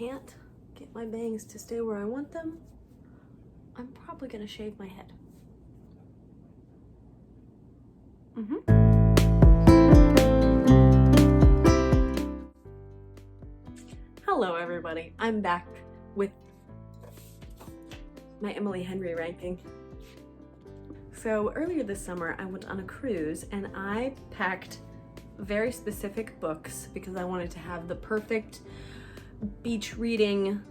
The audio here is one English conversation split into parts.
can't get my bangs to stay where I want them, I'm probably gonna shave my head. Hello everybody, I'm back with my Emily Henry ranking. So earlier this summer I went on a cruise and I packed very specific books because I wanted to have the perfect beach reading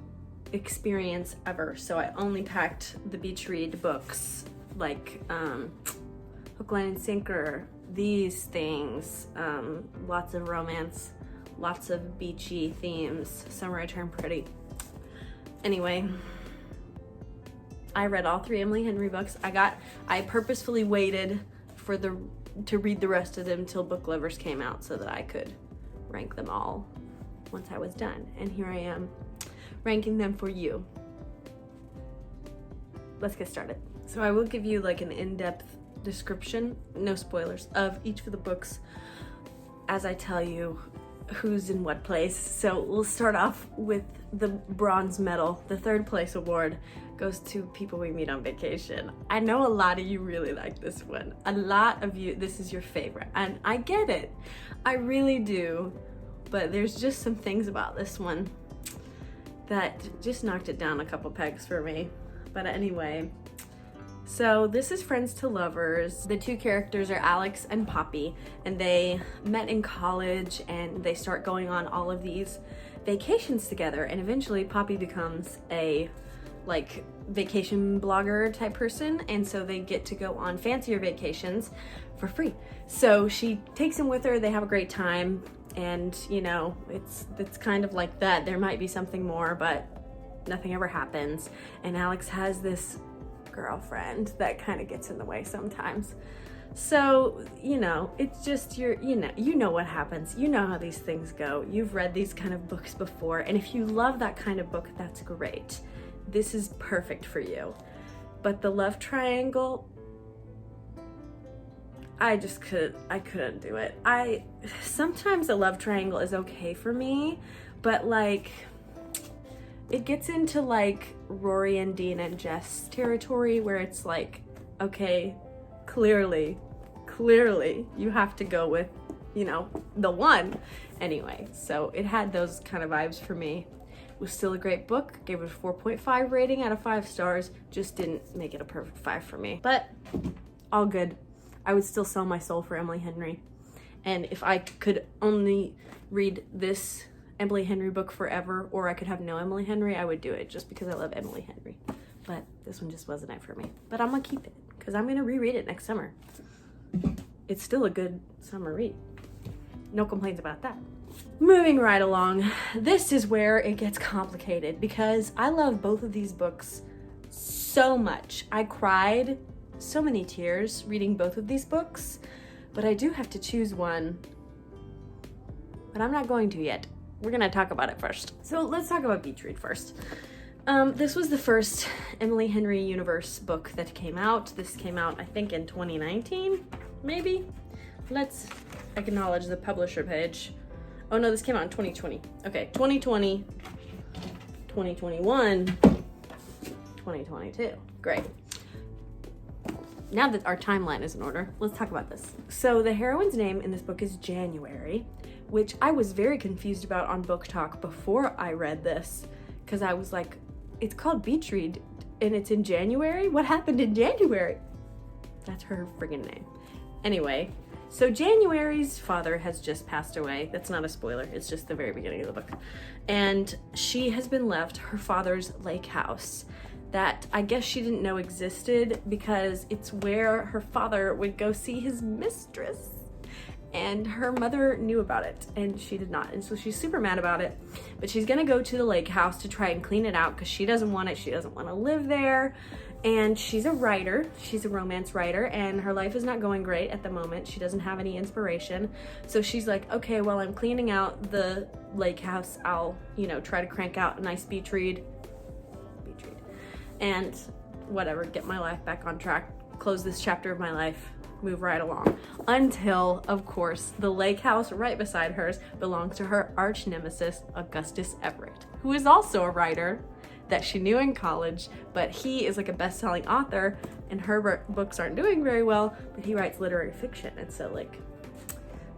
experience ever. So I only packed the beach read books like Hook, Line, and Sinker, these things, lots of romance, lots of beachy themes, Summer I Turned Pretty. Anyway, I read all 3 Emily Henry books. I purposefully waited for to read the rest of them till Book Lovers came out so that I could rank them all once I was done. And here I am ranking them for you. Let's get started. So I will give you like an in-depth description, no spoilers, of each of the books as I tell you who's in what place. So we'll start off with the bronze medal. The 3rd place award goes to People We Meet on Vacation. I know a lot of you really like this one. A lot of you, this is your favorite, and I get it. I really do, but there's just some things about this one that just knocked it down a couple pegs for me. But anyway, so this is Friends to Lovers. The 2 characters are Alex and Poppy, and they met in college and they start going on all of these vacations together, and eventually Poppy becomes a like vacation blogger type person, and so they get to go on fancier vacations for free. So she takes him with her, they have a great time, and you know, it's kind of like that. There might be something more, but nothing ever happens. And Alex has this girlfriend that kind of gets in the way sometimes. So, you know, it's just you know what happens. You know how these things go. You've read these kind of books before, and if you love that kind of book, that's great. This is perfect for you. But the love triangle, I couldn't do it. Sometimes a love triangle is okay for me, but like it gets into like Rory and Dean and Jess territory where it's like, okay, clearly you have to go with, you know, the one. Anyway, so it had those kind of vibes for me. It was still a great book. Gave it a 4.5 rating out of 5 stars. Just didn't make it a perfect 5 for me, but all good. I would still sell my soul for Emily Henry. And if I could only read this Emily Henry book forever, or I could have no Emily Henry, I would do it just because I love Emily Henry. But this one just wasn't it for me. But I'm gonna keep it because I'm gonna reread it next summer. It's still a good summer read. No complaints about that. Moving right along, this is where it gets complicated because I love both of these books so much. I cried so many tears reading both of these books, but I do have to choose one. But I'm not going to yet. We're gonna talk about it first. So let's talk about Beach Read first. This was the first Emily Henry Universe book that came out. This came out, I think, in 2019, maybe? Let's acknowledge the publisher page. Oh no, this came out in 2020. Okay, 2020, 2021, 2022. Great. Now that our timeline is in order, let's talk about this. So the heroine's name in this book is January, which I was very confused about on Book Talk before I read this, because I was like, it's called Beach Read and it's in January? What happened in January? That's her friggin' name. Anyway, so January's father has just passed away. That's not a spoiler, it's just the very beginning of the book. And she has been left her father's lake house that I guess she didn't know existed because it's where her father would go see his mistress. And her mother knew about it and she did not. And so she's super mad about it, but she's gonna go to the lake house to try and clean it out because she doesn't want it. She doesn't want to live there. And she's a writer, she's a romance writer, and her life is not going great at the moment. She doesn't have any inspiration. So she's like, okay, while I'm cleaning out the lake house, I'll, you know, try to crank out a nice beach read, and whatever, get my life back on track, close this chapter of my life, move right along. Until, of course, the lake house right beside hers belongs to her arch nemesis, Augustus Everett, who is also a writer that she knew in college, but he is like a best-selling author, and her books aren't doing very well, but he writes literary fiction. And so like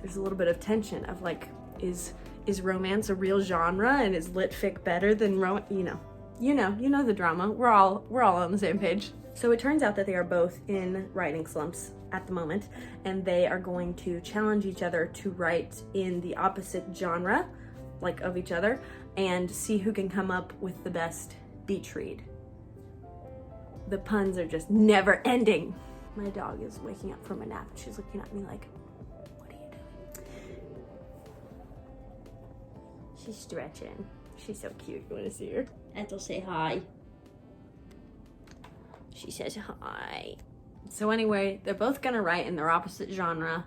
there's a little bit of tension of like, is romance a real genre, and is lit fic better than you know the drama. We're all on the same page. So it turns out that they are both in writing slumps at the moment, and they are going to challenge each other to write in the opposite genre, like of each other, and see who can come up with the best beach read. The puns are just never ending. My dog is waking up from a nap. She's looking at me like, what are you doing? She's stretching. She's so cute. You want to see her? Ethel, say hi. She says hi. So anyway, they're both gonna write in their opposite genre,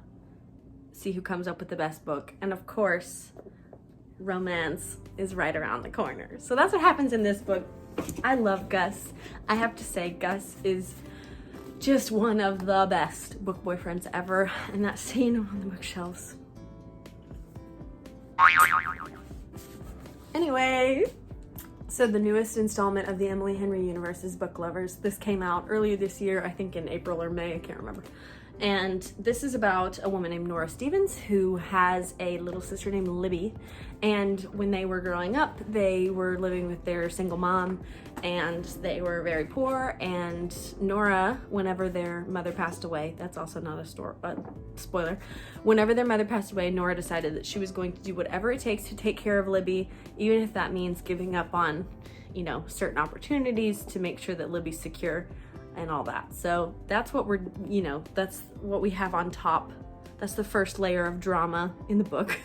see who comes up with the best book, and of course, romance is right around the corner. So that's what happens in this book. I love Gus. I have to say, Gus is just one of the best book boyfriends ever, and that scene on the bookshelves. Anyway, so the newest installment of the Emily Henry universe is Book Lovers. This came out earlier this year, I think in April or May, I can't remember. And this is about a woman named Nora Stevens who has a little sister named Libby. And when they were growing up, they were living with their single mom, and they were very poor. And Nora, whenever their mother passed away, that's also not a spoiler, whenever their mother passed away, Nora decided that she was going to do whatever it takes to take care of Libby, even if that means giving up on, you know, certain opportunities to make sure that Libby's secure and all that. So that's what we're, you know, that's what we have on top. That's the first layer of drama in the book.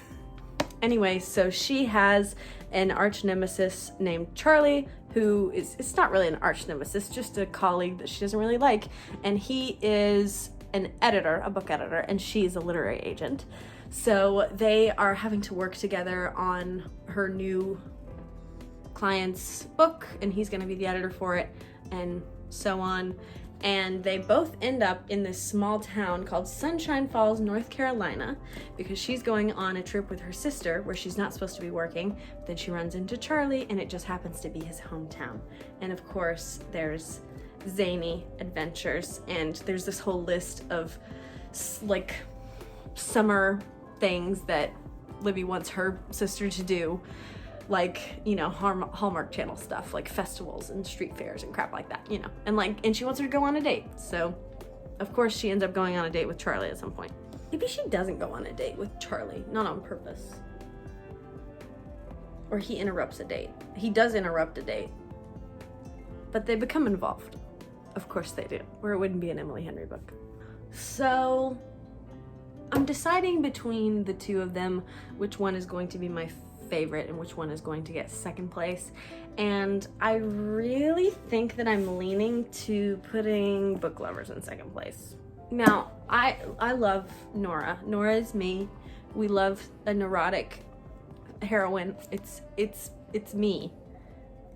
Anyway, so she has an arch nemesis named Charlie, who is, it's not really an arch nemesis, just a colleague that she doesn't really like. And he is an editor, a book editor, and she's a literary agent. So they are having to work together on her new client's book, and he's gonna be the editor for it, and so on. And they both end up in this small town called Sunshine Falls, North Carolina, because she's going on a trip with her sister where she's not supposed to be working. But then she runs into Charlie, and it just happens to be his hometown. And of course, there's zany adventures, and there's this whole list of like summer things that Libby wants her sister to do, like, you know, Hallmark Channel stuff, like festivals and street fairs and crap like that, you know, and she wants her to go on a date. So of course she ends up going on a date with Charlie at some point. Maybe she doesn't go on a date with Charlie, not on purpose. Or he interrupts a date. He does interrupt a date, but they become involved. Of course they do, or it wouldn't be an Emily Henry book. So I'm deciding between the two of them, which one is going to be my favorite and which one is going to get second place. And I really think that I'm leaning to putting Book Lovers in second place. Now, I love Nora. Nora is me. We love a neurotic heroine. It's me.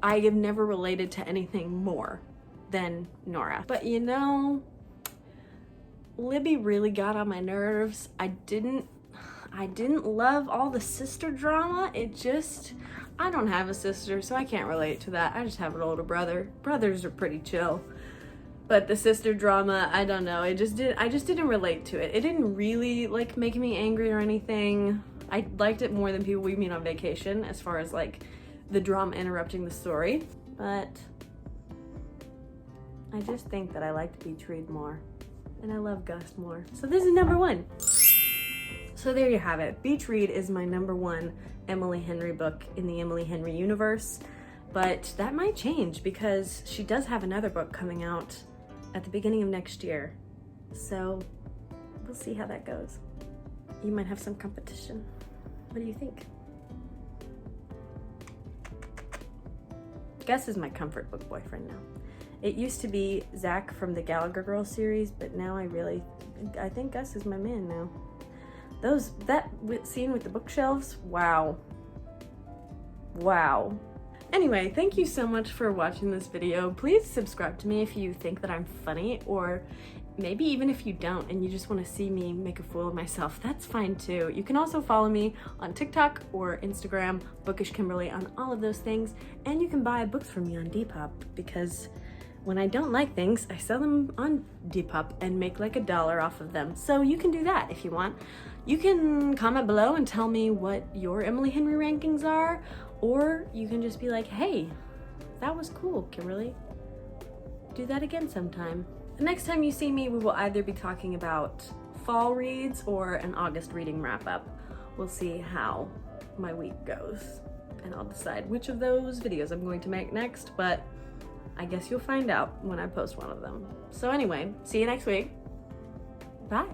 I have never related to anything more than Nora. But you know, Libby really got on my nerves. I didn't love all the sister drama. I don't have a sister, so I can't relate to that. I just have an older brother. Brothers are pretty chill. But the sister drama, I don't know. I just didn't relate to it. It didn't really like make me angry or anything. I liked it more than People We Meet on Vacation, as far as like the drama interrupting the story. But I just think that I liked Beach Read more, and I love Gus more. So this is number one. So there you have it. Beach Read is my number one Emily Henry book in the Emily Henry universe, but that might change because she does have another book coming out at the beginning of next year. So we'll see how that goes. You might have some competition. What do you think? Gus is my comfort book boyfriend now. It used to be Zach from the Gallagher Girls series, but now I think Gus is my man now. That scene with the bookshelves, wow. Anyway, thank you so much for watching this video. Please subscribe to me if you think that I'm funny, or maybe even if you don't and you just want to see me make a fool of myself, that's fine too. You can also follow me on TikTok or Instagram, bookishkimberly, on all of those things. And you can buy books from me on Depop, because when I don't like things, I sell them on Depop and make like $1 off of them. So you can do that if you want. You can comment below and tell me what your Emily Henry rankings are, or you can just be like, hey, that was cool, Kimberly. Do that again sometime. The next time you see me, we will either be talking about fall reads or an August reading wrap up. We'll see how my week goes, and I'll decide which of those videos I'm going to make next, but I guess you'll find out when I post one of them. So anyway, see you next week. Bye.